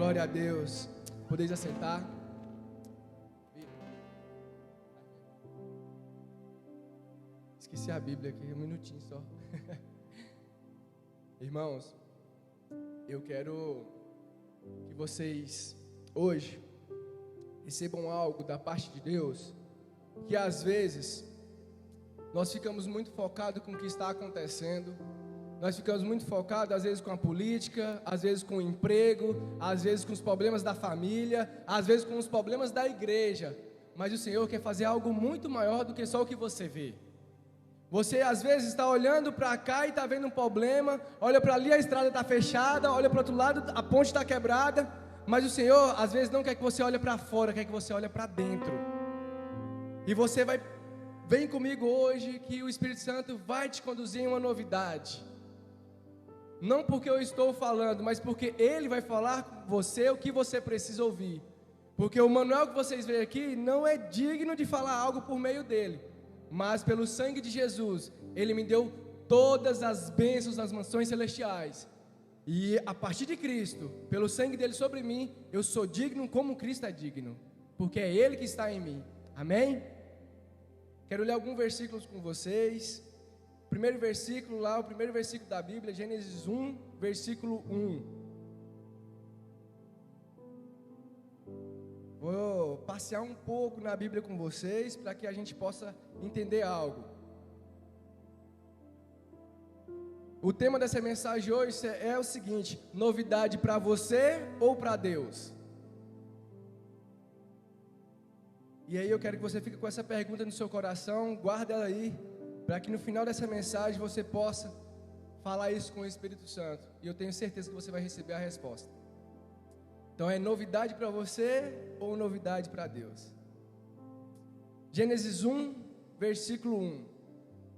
Glória a Deus. Podeis assentar. Esqueci a Bíblia aqui, um minutinho só. Irmãos, eu quero que vocês hoje recebam algo da parte de Deus, que às vezes nós ficamos muito focados com o que está acontecendo. Nós ficamos muito focados, às vezes, com a política, às vezes com o emprego, às vezes com os problemas da família, às vezes com os problemas da igreja. Mas o Senhor quer fazer algo muito maior do que só o que você vê. Você, às vezes, está olhando para cá e está vendo um problema, olha para ali, a estrada está fechada, olha para o outro lado, a ponte está quebrada. Mas o Senhor, às vezes, não quer que você olhe para fora, quer que você olhe para dentro. E você vem comigo hoje, que o Espírito Santo vai te conduzir em uma novidade. Não porque eu estou falando, mas porque Ele vai falar com você o que você precisa ouvir. Porque o Manuel que vocês veem aqui não é digno de falar algo por meio dele. Mas pelo sangue de Jesus, Ele me deu todas as bênçãos das mansões celestiais. E a partir de Cristo, pelo sangue dele sobre mim, eu sou digno como Cristo é digno. Porque é Ele que está em mim. Amém? Quero ler alguns versículos com vocês. Primeiro versículo lá, o primeiro versículo da Bíblia, Gênesis 1, versículo 1. Vou passear um pouco na Bíblia com vocês, para que a gente possa entender algo. O tema dessa mensagem hoje é o seguinte: novidade para você ou para Deus? E aí eu quero que você fique com essa pergunta no seu coração, guarda ela aí, para que no final dessa mensagem você possa falar isso com o Espírito Santo. E eu tenho certeza que você vai receber a resposta. Então é novidade para você ou novidade para Deus? Gênesis 1, versículo 1.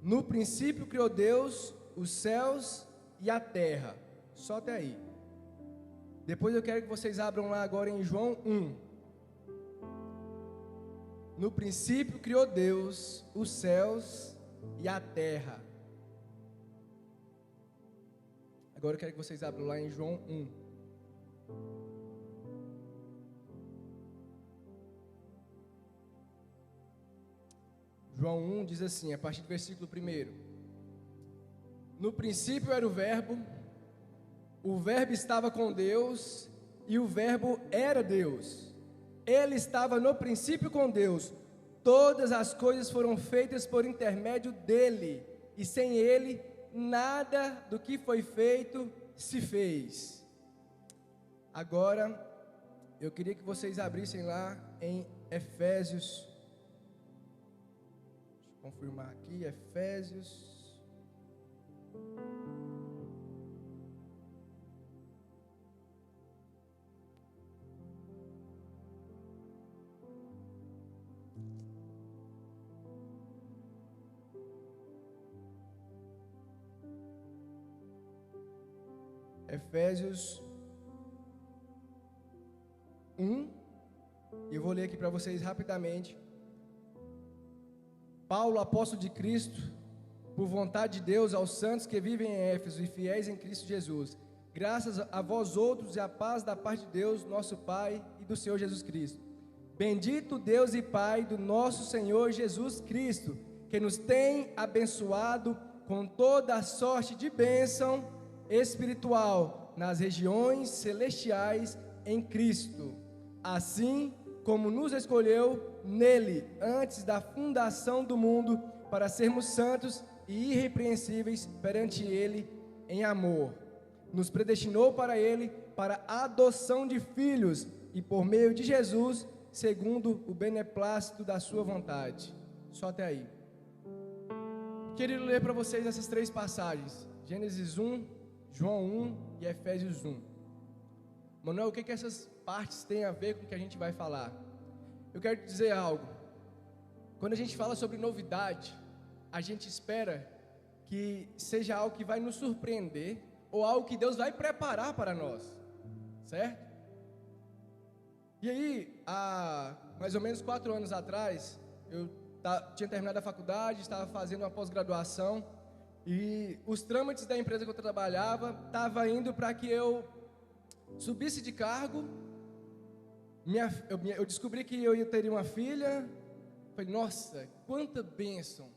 No princípio criou Deus os céus e a terra. Só até aí. Depois eu quero que vocês abram lá agora em João 1. No princípio criou Deus os céus e a terra. Agora eu quero que vocês abram lá em João 1. João 1 diz assim, a partir do versículo 1. No princípio era o Verbo estava com Deus, e o Verbo era Deus. Ele estava no princípio com Deus. Todas as coisas foram feitas por intermédio dele, e sem ele, nada do que foi feito se fez. Agora, eu queria que vocês abrissem lá em Efésios. Deixa eu confirmar aqui, Efésios. Efésios 1, e eu vou ler aqui para vocês rapidamente. Paulo, apóstolo de Cristo, por vontade de Deus, aos santos que vivem em Éfeso e fiéis em Cristo Jesus, graças a vós outros e a paz da parte de Deus, nosso Pai, e do Senhor Jesus Cristo. Bendito Deus e Pai do nosso Senhor Jesus Cristo, que nos tem abençoado com toda a sorte de bênção espiritual nas regiões celestiais em Cristo, assim como nos escolheu nele antes da fundação do mundo, para sermos santos e irrepreensíveis perante ele em amor. Nos predestinou para ele, para a adoção de filhos, e por meio de Jesus, segundo o beneplácito da sua vontade. Só até aí. Queria ler para vocês essas três passagens: Gênesis 1, João 1 e Efésios 1. Manuel, o que essas partes têm a ver com o que a gente vai falar? Eu quero te dizer algo. Quando a gente fala sobre novidade, a gente espera que seja algo que vai nos surpreender, ou algo que Deus vai preparar para nós, certo? E aí, há mais ou menos 4 anos atrás, eu tinha terminado a faculdade, estava fazendo uma pós-graduação, e os trâmites da empresa que eu trabalhava estavam indo para que eu subisse de cargo, eu descobri que eu teria uma filha. Falei, nossa, quanta bênção.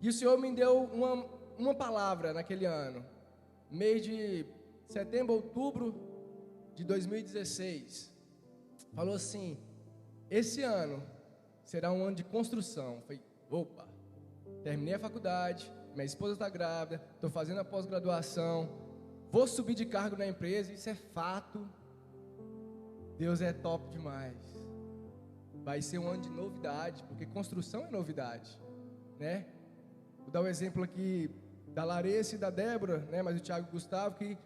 E o Senhor me deu uma palavra naquele ano, mês de setembro, outubro de 2016. Falou assim, esse ano será um ano de construção. Falei, opa, terminei a faculdade, minha esposa está grávida, estou fazendo a pós-graduação, vou subir de cargo na empresa, isso é fato. Deus é top demais. Vai ser um ano de novidade, porque construção é novidade, né? Vou dar um exemplo aqui da Larissa e da Débora, né? Mas o Thiago e o Gustavo, que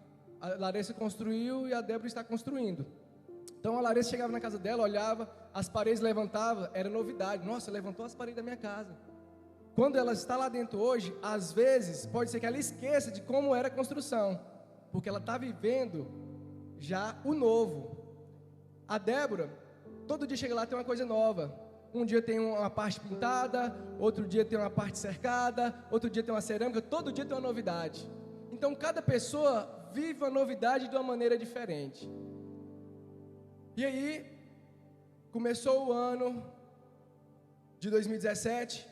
a Larissa construiu e a Débora está construindo. Então a Larissa chegava na casa dela, olhava, as paredes levantava, era novidade. Nossa, levantou as paredes da minha casa. Quando ela está lá dentro hoje, às vezes, pode ser que ela esqueça de como era a construção, porque ela está vivendo já o novo. A Débora, todo dia chega lá tem uma coisa nova. Um dia tem uma parte pintada, outro dia tem uma parte cercada, outro dia tem uma cerâmica, todo dia tem uma novidade. Então cada pessoa vive uma novidade de uma maneira diferente. E aí, começou o ano de 2017,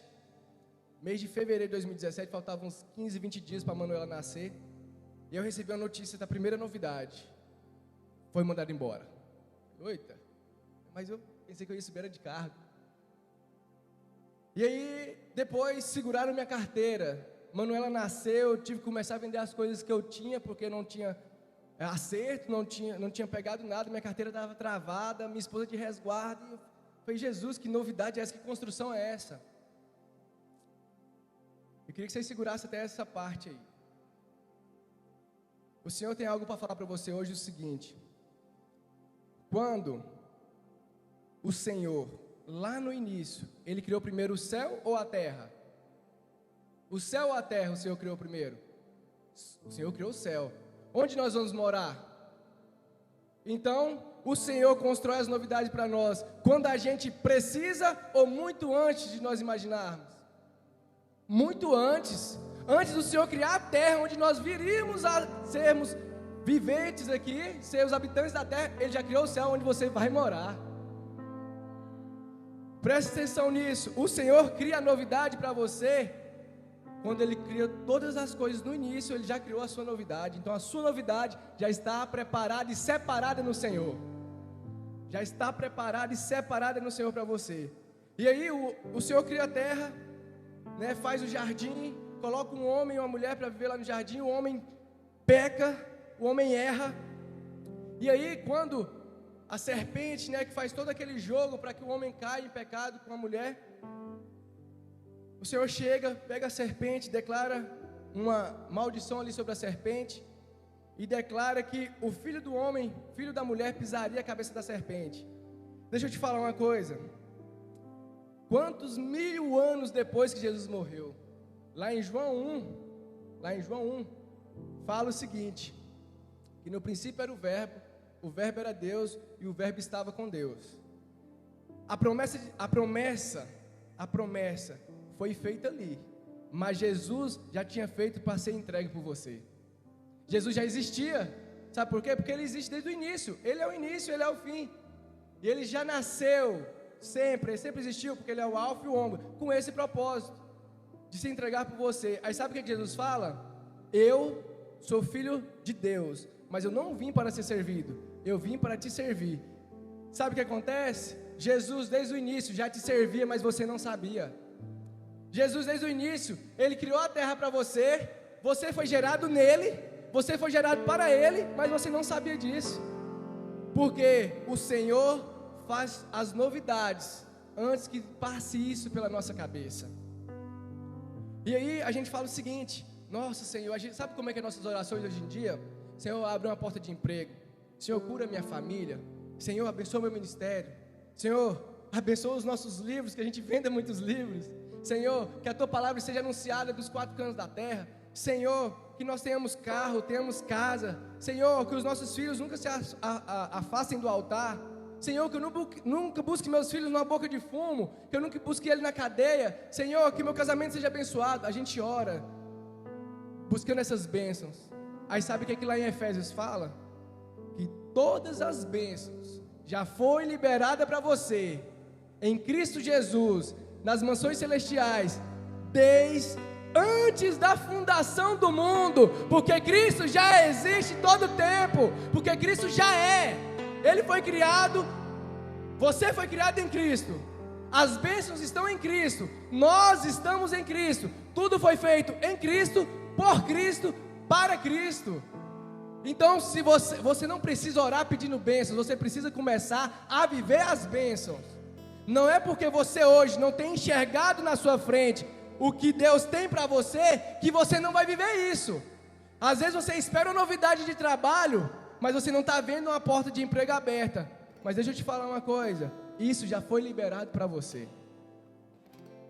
mês de fevereiro de 2017, faltavam uns 15, 20 dias para a Manuela nascer, e eu recebi a notícia da primeira novidade, foi mandado embora. Eita, mas eu pensei que eu ia subir de cargo. E aí, depois seguraram minha carteira, Manuela nasceu, eu tive que começar a vender as coisas que eu tinha, porque não tinha acerto, não tinha pegado nada, minha carteira estava travada, minha esposa de resguardo, e eu falei, Jesus, que novidade é essa, que construção é essa? Eu queria que vocês segurassem até essa parte aí. O Senhor tem algo para falar para você hoje, o seguinte: quando o Senhor, lá no início, Ele criou primeiro o céu ou a terra? O céu ou a terra o Senhor criou primeiro? O Senhor criou o céu. Onde nós vamos morar? Então, o Senhor constrói as novidades para nós, quando a gente precisa ou muito antes de nós imaginarmos? Muito antes do Senhor criar a terra, onde nós viríamos a sermos viventes aqui, ser os habitantes da terra, Ele já criou o céu onde você vai morar. Preste atenção nisso, o Senhor cria a novidade para você, quando Ele cria todas as coisas no início, Ele já criou a sua novidade. Então a sua novidade já está preparada e separada no Senhor. Já está preparada e separada no Senhor para você. E aí o Senhor cria a terra, né, faz o jardim, coloca um homem e uma mulher para viver lá no jardim. O homem peca, o homem erra. E aí quando a serpente, né, que faz todo aquele jogo para que o homem caia em pecado com a mulher, o Senhor chega, pega a serpente, declara uma maldição ali sobre a serpente e declara que o filho do homem, filho da mulher, pisaria a cabeça da serpente. Deixa eu te falar uma coisa. Quantos 1000 anos depois que Jesus morreu? Lá em João 1, fala o seguinte, que no princípio era o verbo era Deus e o verbo estava com Deus. A promessa foi feita ali, mas Jesus já tinha feito para ser entregue por você. Jesus já existia, sabe por quê? Porque Ele existe desde o início, Ele é o início, Ele é o fim, e Ele já nasceu, Ele sempre existiu, porque Ele é o alfa e o ômega, com esse propósito, de se entregar por você. Aí sabe o que Jesus fala? Eu sou filho de Deus, mas eu não vim para ser servido, eu vim para te servir. Sabe o que acontece? Jesus desde o início já te servia, mas você não sabia. Jesus desde o início, Ele criou a terra para você, você foi gerado nele, você foi gerado para Ele, mas você não sabia disso, porque o Senhor faz as novidades, antes que passe isso pela nossa cabeça. E aí a gente fala o seguinte, nossa Senhor, a gente sabe como é que é nossas orações hoje em dia? Senhor, abre uma porta de emprego, Senhor, cura minha família, Senhor, abençoa meu ministério, Senhor, abençoa os nossos livros, que a gente venda muitos livros, Senhor, que a Tua palavra seja anunciada dos 4 cantos da terra, Senhor, que nós tenhamos carro, tenhamos casa, Senhor, que os nossos filhos nunca se afastem do altar, Senhor, que eu nunca busque meus filhos numa boca de fumo, que eu nunca busque ele na cadeia, Senhor, que meu casamento seja abençoado. A gente ora, buscando essas bênçãos. Aí sabe o que lá em Efésios fala? Que todas as bênçãos já foi liberada para você em Cristo Jesus, nas mansões celestiais, desde antes da fundação do mundo, porque Cristo já existe todo o tempo, porque Cristo já é, Ele foi criado, você foi criado em Cristo, as bênçãos estão em Cristo, nós estamos em Cristo, tudo foi feito em Cristo, por Cristo, para Cristo. Então, se você não precisa orar pedindo bênçãos, você precisa começar a viver as bênçãos. Não é porque você hoje não tem enxergado na sua frente o que Deus tem para você, que você não vai viver isso. Às vezes você espera uma novidade de trabalho, mas você não está vendo uma porta de emprego aberta. Mas deixa eu te falar uma coisa, isso já foi liberado para você.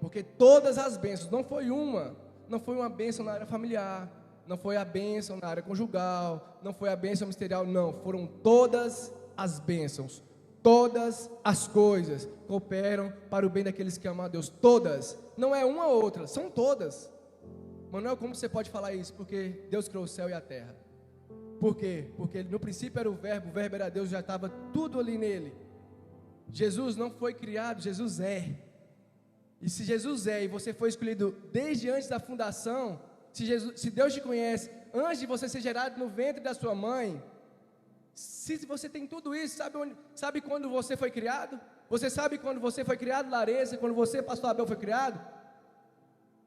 Porque todas as bênçãos, não foi uma bênção na área familiar, não foi a bênção na área conjugal, não foi a bênção ministerial, não, foram todas as bênçãos. Todas as coisas cooperam para o bem daqueles que amam a Deus. Todas, não é uma ou outra, são todas. Manuel, como você pode falar isso? Porque Deus criou o céu e a terra. Por quê? Porque no princípio era o verbo era Deus, já estava tudo ali nele. Jesus não foi criado, Jesus é. E se Jesus é, e você foi escolhido desde antes da fundação, se Deus te conhece antes de você ser gerado no ventre da sua mãe, se você tem tudo isso, sabe quando você foi criado? Você sabe quando você foi criado, Larissa? Quando você, pastor Abel, foi criado?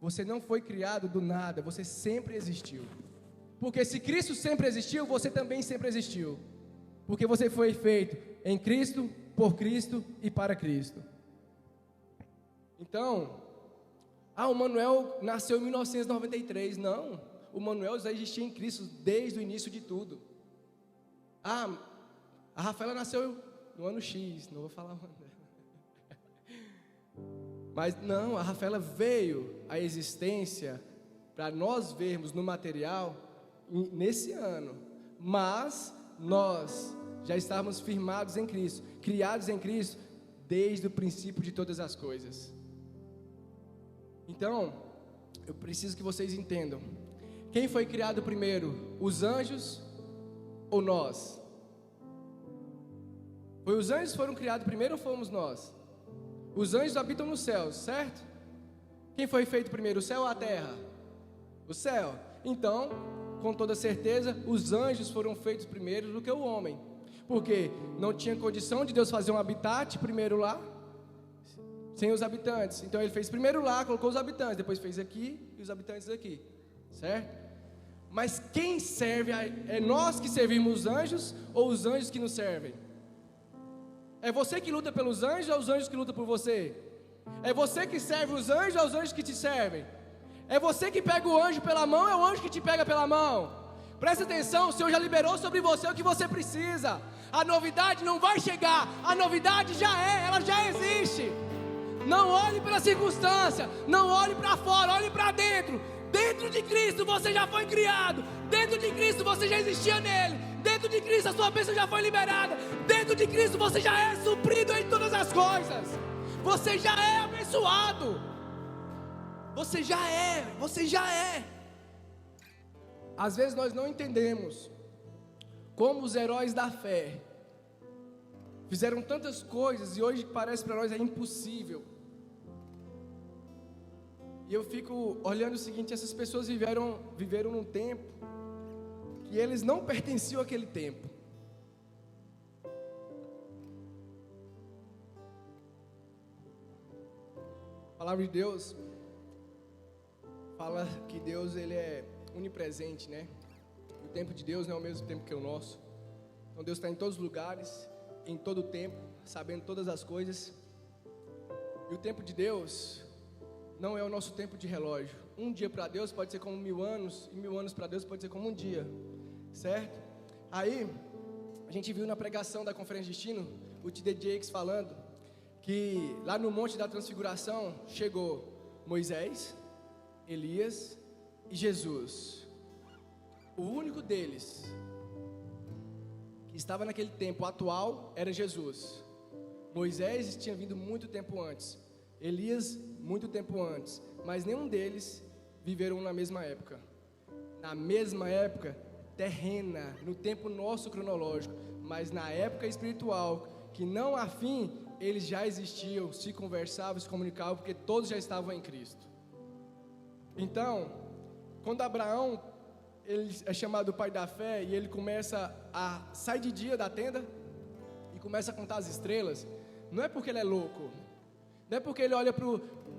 Você não foi criado do nada, você sempre existiu. Porque se Cristo sempre existiu, você também sempre existiu. Porque você foi feito em Cristo, por Cristo e para Cristo. Então, o Manuel nasceu em 1993. Não, o Manuel já existia em Cristo desde o início de tudo. A Rafaela nasceu no ano X, não vou falar o ano dela. Mas não, a Rafaela veio à existência para nós vermos no material nesse ano. Mas nós já estávamos firmados em Cristo, criados em Cristo desde o princípio de todas as coisas. Então, eu preciso que vocês entendam. Quem foi criado primeiro? Os anjos ou nós? Foi os anjos que foram criados primeiro ou fomos nós? Os anjos habitam nos céus, certo? Quem foi feito primeiro, o céu ou a terra? O céu. Então, com toda certeza, os anjos foram feitos primeiro do que o homem. Porque não tinha condição de Deus fazer um habitat primeiro lá, sem os habitantes. Então Ele fez primeiro lá, colocou os habitantes, depois fez aqui e os habitantes aqui, certo? Mas quem serve, é nós que servimos os anjos ou os anjos que nos servem? É você que luta pelos anjos ou os anjos que lutam por você? É você que serve os anjos ou os anjos que te servem? É você que pega o anjo pela mão ou é o anjo que te pega pela mão? Presta atenção, o Senhor já liberou sobre você o que você precisa. A novidade não vai chegar, a novidade já é, ela já existe. Não olhe para a circunstância, não olhe para fora, olhe para dentro. Dentro de Cristo você já foi criado, dentro de Cristo você já existia nele, dentro de Cristo a sua bênção já foi liberada, dentro de Cristo você já é suprido em todas as coisas, você já é abençoado, você já é. Às vezes nós não entendemos como os heróis da fé fizeram tantas coisas e hoje parece para nós é impossível. E eu fico olhando o seguinte, essas pessoas viveram num tempo que eles não pertenciam àquele tempo. A palavra de Deus fala que Deus ele é onipresente, né? O tempo de Deus não é o mesmo tempo que o nosso. Então Deus está em todos os lugares, em todo o tempo, sabendo todas as coisas. E o tempo de Deus não é o nosso tempo de relógio. Um dia para Deus pode ser como 1000 anos, e 1000 anos para Deus pode ser como um dia, certo? Aí, a gente viu na pregação da Conferência de Destino, o T.D. Jakes falando, que lá no Monte da Transfiguração, chegou Moisés, Elias e Jesus. O único deles, que estava naquele tempo atual, era Jesus. Moisés tinha vindo muito tempo antes, Elias muito tempo antes, mas nenhum deles viveram na mesma época terrena, no tempo nosso cronológico, mas na época espiritual, que não há fim, eles já existiam, se conversavam, se comunicavam, porque todos já estavam em Cristo. Então, quando Abraão, ele é chamado pai da fé, e ele começa a sair de dia da tenda, e começa a contar as estrelas, não é porque ele é louco, não é porque ele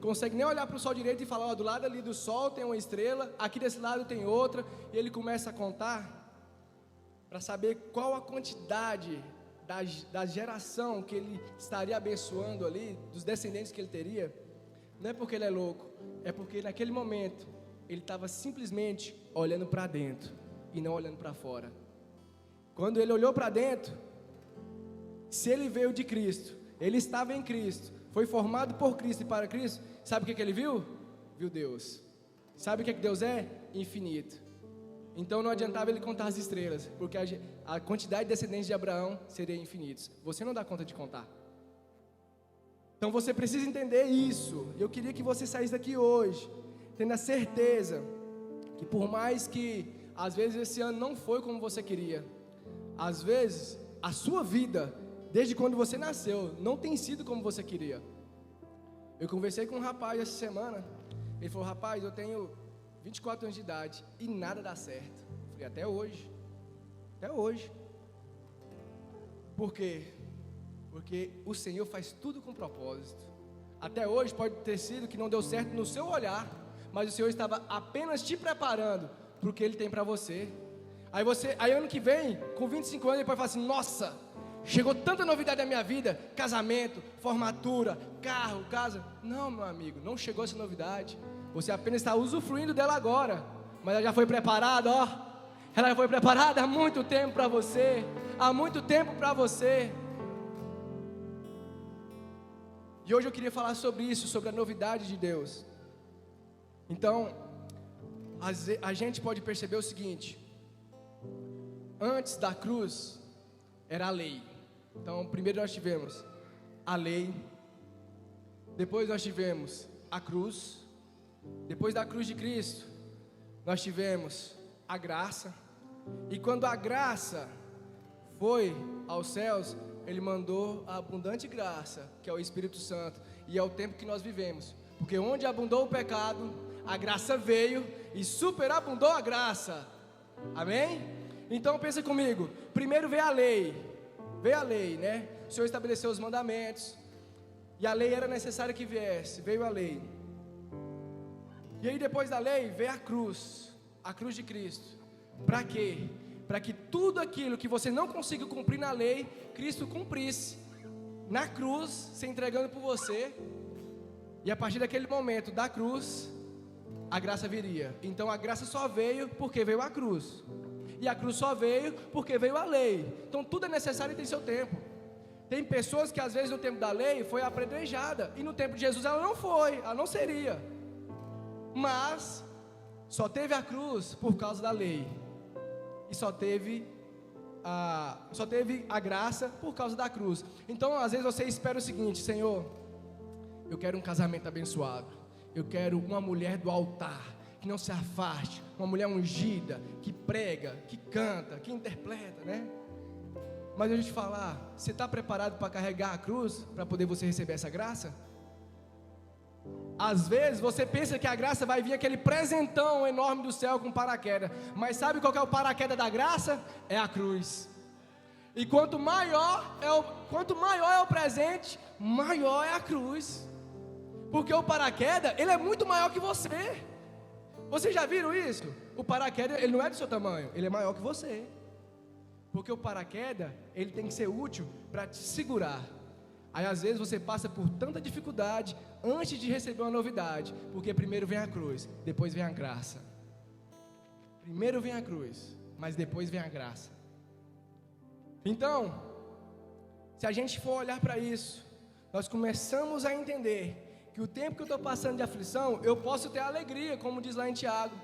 consegue nem olhar para o sol direito e falar, ó, do lado ali do sol tem uma estrela, aqui desse lado tem outra, e ele começa a contar, para saber qual a quantidade da geração que ele estaria abençoando ali, dos descendentes que ele teria. Não é porque ele é louco, é porque naquele momento, ele estava simplesmente olhando para dentro, e não olhando para fora. Quando ele olhou para dentro, se ele veio de Cristo, ele estava em Cristo, foi formado por Cristo e para Cristo, sabe o que ele viu? Viu Deus. Sabe o que Deus é? Infinito. Então não adiantava ele contar as estrelas, porque a quantidade de descendentes de Abraão seria infinitos. Você não dá conta de contar. Então você precisa entender isso. Eu queria que você saísse daqui hoje, tendo a certeza que por mais que às vezes esse ano não foi como você queria, às vezes a sua vida, desde quando você nasceu, não tem sido como você queria. Eu conversei com um rapaz essa semana, ele falou, rapaz, eu tenho 24 anos de idade e nada dá certo. Eu falei, até hoje. Por quê? Porque o Senhor faz tudo com propósito. Até hoje pode ter sido que não deu certo no seu olhar, mas o Senhor estava apenas te preparando para o que Ele tem para você. Aí ano que vem, com 25 anos, ele pode falar assim, nossa, chegou tanta novidade na minha vida, casamento, formatura, carro, casa. Não, meu amigo, não chegou essa novidade. Você apenas está usufruindo dela agora, mas ela já foi preparada, ó. Ela já foi preparada há muito tempo para você, E hoje eu queria falar sobre isso, sobre a novidade de Deus. Então, a gente pode perceber o seguinte: antes da cruz era a lei. Então, primeiro nós tivemos a lei, depois nós tivemos a cruz. Depois da cruz de Cristo, nós tivemos a graça. E quando a graça foi aos céus, Ele mandou a abundante graça, que é o Espírito Santo. E é o tempo que nós vivemos. Porque onde abundou o pecado, a graça veio e superabundou a graça. Amém? Então pensa comigo. Primeiro veio a lei, né? O Senhor estabeleceu os mandamentos, e a lei era necessária que viesse. Veio a lei. E aí depois da lei veio a cruz de Cristo. Para quê? Para que tudo aquilo que você não conseguiu cumprir na lei, Cristo cumprisse na cruz, se entregando por você. E a partir daquele momento da cruz, a graça viria. Então a graça só veio porque veio a cruz, e a cruz só veio porque veio a lei. Então tudo é necessário e tem seu tempo. Tem pessoas que às vezes no tempo da lei foi apedrejada, e no tempo de Jesus ela não foi, ela não seria. Mas só teve a cruz por causa da lei, e só teve a graça por causa da cruz. Então às vezes você espera o seguinte: Senhor, eu quero um casamento abençoado, eu quero uma mulher do altar, que não se afaste, uma mulher ungida, que prega, que canta, que interpreta, né? Mas deixa eu te falar, você está preparado para carregar a cruz, para poder você receber essa graça? Às vezes você pensa que a graça vai vir aquele presentão enorme do céu com paraquedas, mas sabe qual que é o paraquedas da graça? É a cruz. E quanto maior é o presente, maior é a cruz. Porque o paraquedas, ele é muito maior que você. Vocês já viram isso? O paraquedas, ele não é do seu tamanho, ele é maior que você. Porque o paraquedas, ele tem que ser útil para te segurar. Aí às vezes você passa por tanta dificuldade antes de receber uma novidade, porque primeiro vem a cruz, depois vem a graça. Primeiro vem a cruz, mas depois vem a graça. Então, se a gente for olhar para isso, nós começamos a entender que o tempo que eu estou passando de aflição, eu posso ter alegria, como diz lá em Tiago.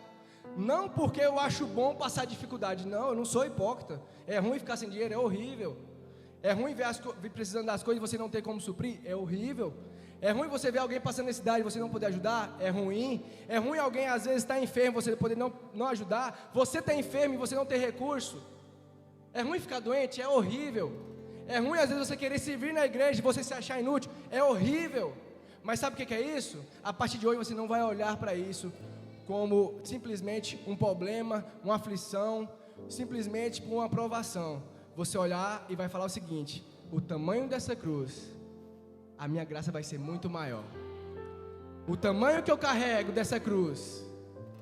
Não porque eu acho bom passar dificuldade, não, eu não sou hipócrita. É ruim ficar sem dinheiro, é horrível. É ruim ver precisando das coisas e você não ter como suprir, é horrível. É ruim você ver alguém passando necessidade e você não poder ajudar, é ruim. É ruim alguém às vezes estar enfermo, você poder não ajudar. Você está enfermo e você não ter recurso, É ruim ficar doente? É horrível. É ruim às vezes você querer servir na igreja e você se achar inútil? É horrível. Mas sabe o que é isso? A partir de hoje você não vai olhar para isso como simplesmente um problema, uma aflição, simplesmente por uma provação. Você olhar e vai falar o seguinte: o tamanho dessa cruz, a minha graça vai ser muito maior. O tamanho que eu carrego dessa cruz,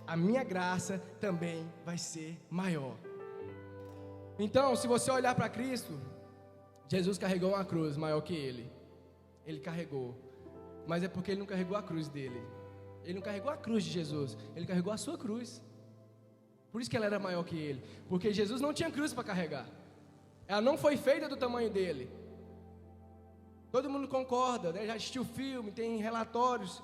a minha graça também vai ser maior. Então, se você olhar para Cristo, Jesus carregou uma cruz maior que ele. Ele carregou. Mas é porque ele não carregou a cruz dele. Ele não carregou a cruz de Jesus. Ele carregou a sua cruz. Por isso que ela era maior que ele. Porque Jesus não tinha cruz para carregar. Ela não foi feita do tamanho dele. Todo mundo concorda, né? Já assistiu o filme, tem relatórios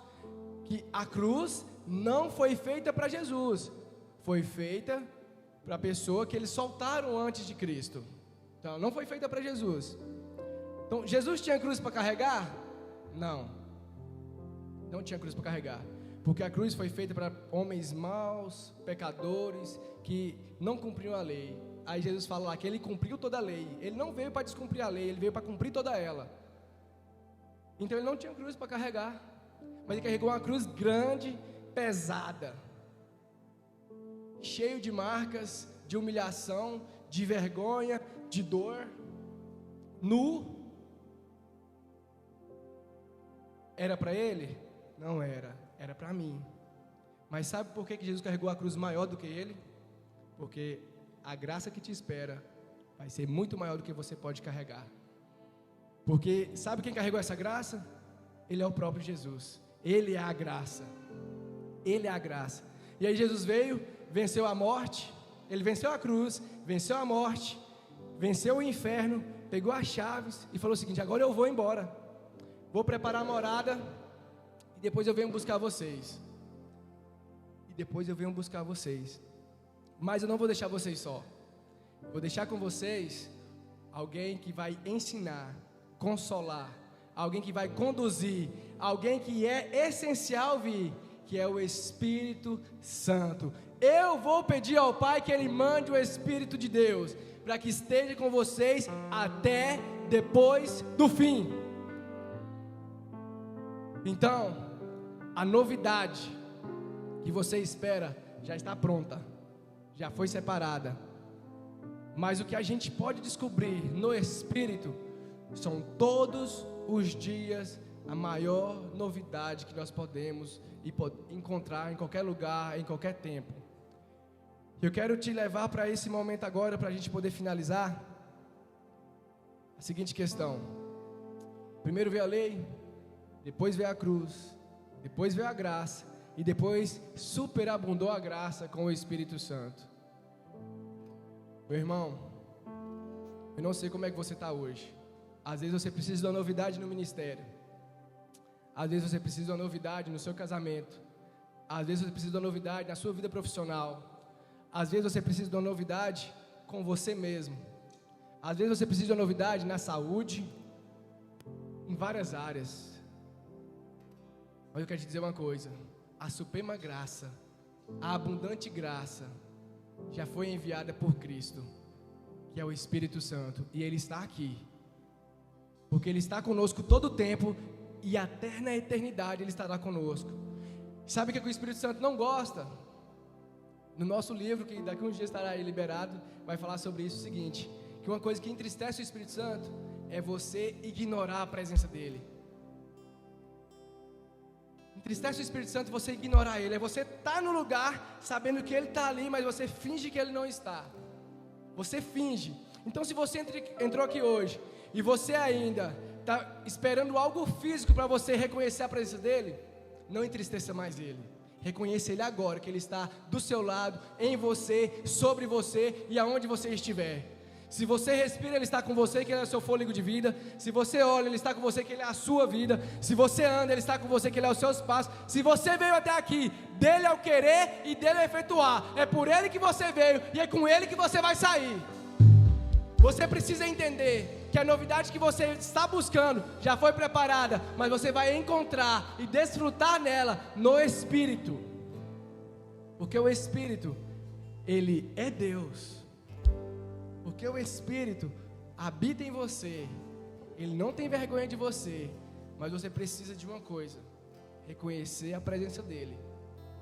que a cruz não foi feita para Jesus. Foi feita para a pessoa que eles soltaram antes de Cristo. Então, não foi feita para Jesus. Então, Jesus tinha cruz para carregar? Não. Não tinha cruz para carregar. Porque a cruz foi feita para homens maus, pecadores, que não cumpriam a lei. Aí Jesus fala lá que ele cumpriu toda a lei. Ele não veio para descumprir a lei, ele veio para cumprir toda ela. Então ele não tinha cruz para carregar. Mas ele carregou uma cruz grande, pesada, cheio de marcas, de humilhação, de vergonha, de dor, nu. Era para ele? Não era, era para mim. Mas sabe por que Jesus carregou a cruz maior do que ele? Porque a graça que te espera vai ser muito maior do que você pode carregar. Porque sabe quem carregou essa graça? Ele é o próprio Jesus. Ele é a graça. Ele é a graça. E aí Jesus veio, venceu a morte. Ele venceu a cruz, venceu a morte, venceu o inferno, pegou as chaves e falou o seguinte: agora eu vou embora. Vou preparar a morada e depois eu venho buscar vocês. E depois eu venho buscar vocês. Mas eu não vou deixar vocês só. Vou deixar com vocês alguém que vai ensinar, consolar, alguém que vai conduzir, alguém que é essencial vir, que é o Espírito Santo. Eu vou pedir ao Pai que Ele mande o Espírito de Deus, para que esteja com vocês até depois do fim. Então, a novidade que você espera já está pronta, já foi separada. Mas o que a gente pode descobrir no Espírito são todos os dias a maior novidade que nós podemos encontrar em qualquer lugar, em qualquer tempo. Eu quero te levar para esse momento agora, para a gente poder finalizar. A seguinte questão: primeiro veio a lei, depois veio a cruz, depois veio a graça, e depois superabundou a graça com o Espírito Santo. Meu irmão, eu não sei como é que você está hoje. Às vezes você precisa de uma novidade no ministério. Às vezes você precisa de uma novidade no seu casamento. Às vezes você precisa de uma novidade na sua vida profissional. Às vezes você precisa de uma novidade com você mesmo. Às vezes você precisa de uma novidade na saúde, em várias áreas. Mas eu quero te dizer uma coisa: a suprema graça, a abundante graça, já foi enviada por Cristo, que é o Espírito Santo, e Ele está aqui, porque Ele está conosco todo o tempo, e até na eternidade Ele estará conosco. Sabe o que o Espírito Santo não gosta? No nosso livro, que daqui a uns dias estará aí liberado, vai falar sobre isso o seguinte: que uma coisa que entristece o Espírito Santo é você ignorar a presença dEle. Entristece o Espírito Santo você ignorar Ele. É você estar no lugar sabendo que Ele está ali, mas você finge que Ele não está. Você finge. Então, se você entrou aqui hoje e você ainda está esperando algo físico para você reconhecer a presença dEle, não entristeça mais Ele. Reconheça Ele agora, que Ele está do seu lado, em você, sobre você e aonde você estiver. Se você respira, Ele está com você, que Ele é o seu fôlego de vida. Se você olha, Ele está com você, que Ele é a sua vida. Se você anda, Ele está com você, que Ele é os seus passos. Se você veio até aqui, dEle é o querer e dEle é efetuar. É por Ele que você veio e é com Ele que você vai sair. Você precisa entender que a novidade que você está buscando já foi preparada, mas você vai encontrar e desfrutar nela no Espírito. Porque o Espírito, Ele é Deus. Porque o Espírito habita em você. Ele não tem vergonha de você, mas você precisa de uma coisa: reconhecer a presença dele.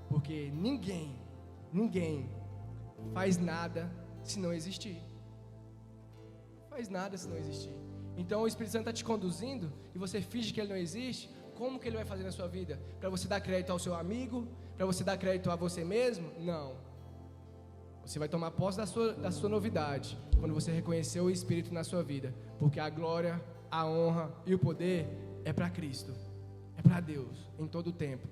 Porque ninguém faz nada se não existir. Faz nada se não existir. Então o Espírito Santo está te conduzindo e você finge que ele não existe. Como que ele vai fazer na sua vida? Para você dar crédito ao seu amigo? Para você dar crédito a você mesmo? Não. Você vai tomar posse da sua novidade quando você reconhecer o Espírito na sua vida. Porque a glória, a honra e o poder é para Cristo. É para Deus em todo o tempo.